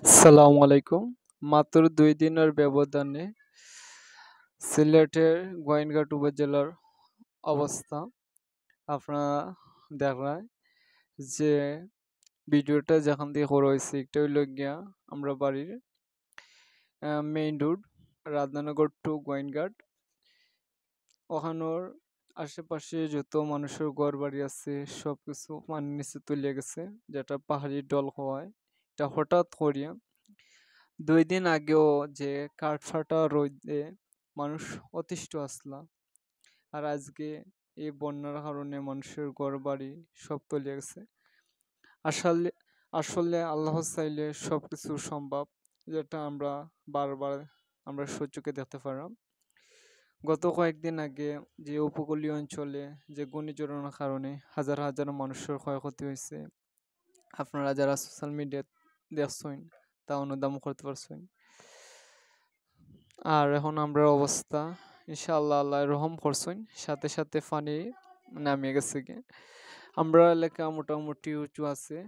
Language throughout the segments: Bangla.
আসসালামু আলাইকুম। মাত্র ২ দিনের ব্যবধানে সিলেটের গোয়াইনঘাট উপজেলার অবস্থা আপনারা দেখরায় যে ভিডিওটা যেখান থেকে করা হইছে এটা হইল গিয়া আমরা বাড়ির main road Radhanagar to Gowainghat. ওখানোর আশেপাশে যত মানুষের ঘরবাড়ি আছে সবকিছু পানির নিচে তলিয়ে গেছে, যেটা পাহাড়ি ঢল হওয়ায় এটা হঠাৎ করিয়া ২ দিন আগেও যে কাঠফাটা রোদে মানুষ অতিষ্ঠ আসলা, আর আজকে এই বন্যার কারণে মানুষের ঘরবাড়ি সব তলিয়ে গেছে। আসলে আসলে আল্লাহ চাইলে সবকিছু সম্ভব, যেটা আমরা বারবার আমরা সচক্ষে দেখতে পারলাম। গত কয়েকদিন আগে যে উপকূলীয় অঞ্চলে যে ঘূর্ণিঝড়ের কারণে হাজার হাজার মানুষের ক্ষয়ক্ষতি হয়েছে, আপনারা যারা সোশ্যাল মিডিয়া দেখছেন তা অনুধাবন করতে পারছেন। আর এখন আমরা অবস্থা ইনশাআল্লাহ আল্লাহ রহম করছেন, সাথে সাথে পানি নামিয়ে গেছে গে। আমরা এলাকা মোটামুটি উঁচু আছে,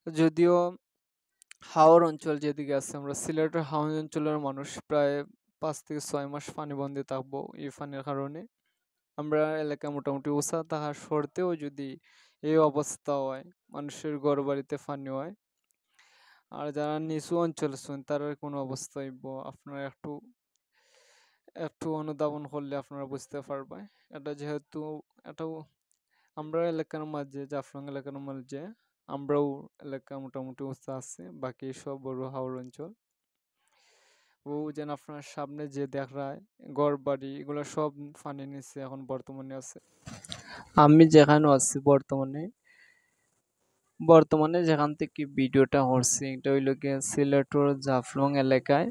যদিও হাওর অঞ্চল যেদিকে আছে, আমরা সিলেটের হাওর অঞ্চলের মানুষ প্রায় ৫ থেকে ৬ মাস পানিবন্দী থাকবো এই পানির কারণে। আমরা এলাকা মোটামুটি উঁচা থাকার সত্ত্বেও যদি এই অবস্থা হয়, মানুষের ঘর বাড়িতে পানি হয়, আর যারা নিচু অঞ্চল আছেন তার কোনো অবস্থা হইব আপনারা একটু একটু অনুধাবন করলে আপনারা বুঝতে পারবেন। এটা যেহেতু এটাও আমরা এলাকার মাঝে, জাফলং এলাকার মাঝে আমরাও এলাকা মোটামুটি উঁচা আছে, বাকি সব বড় হাওর অঞ্চল। ও যেন আপনার সামনে যে দেখায় ঘর বাড়ি এগুলো সব পানির নিচে এখন বর্তমানে আছে। আমি যেখানে আছি বর্তমানে বর্তমানে যেখান থেকে ভিডিওটা করছি এটা হইল গিয়ে সিলেটের জাফলং এলাকায়।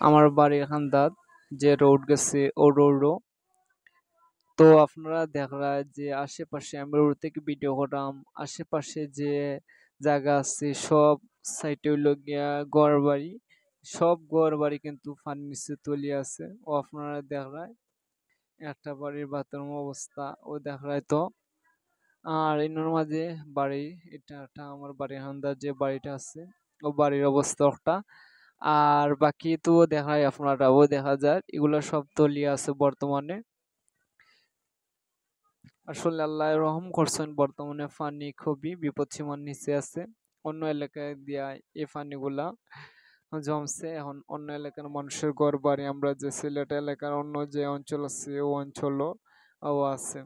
আমার বাড়ি এখান দাঁত যে রোড গেছে ও রোডও তো আপনারা দেখরা যে আশেপাশে আমি রোড থেকে ভিডিও করলাম, আশেপাশে যে জায়গা আছে সব সাইডে হইল গিয়া ঘর বাড়ি, সব ঘর বাড়ি কিন্তু পানির নিচে তলিয়ে আছে। ও আপনারা দেখরায় একটা বাড়ির বাথরুম অবস্থা ও দেখরায় তো। আর এর মাঝে বাড়ি, এটা একটা আমার বাড়ির হান্দার যে বাড়িটা আছে ও বাড়ির অবস্থা একটা। আর বাকি তো দেখায় আপনারাও দেখা যায় এগুলো সব তলিয়ে আছে বর্তমানে। আসলে আল্লাহ রহম করছেন, বর্তমানে পানি খুবই বিপদসীমার নিচে আছে। অন্য এলাকায় দিয়া এই পানিগুলা জমছে, এখন অন্য এলাকার মানুষের ঘর বাড়ি আমরা যে সিলেট এলাকার অন্য যে অঞ্চল আছে ও অঞ্চলও আছে।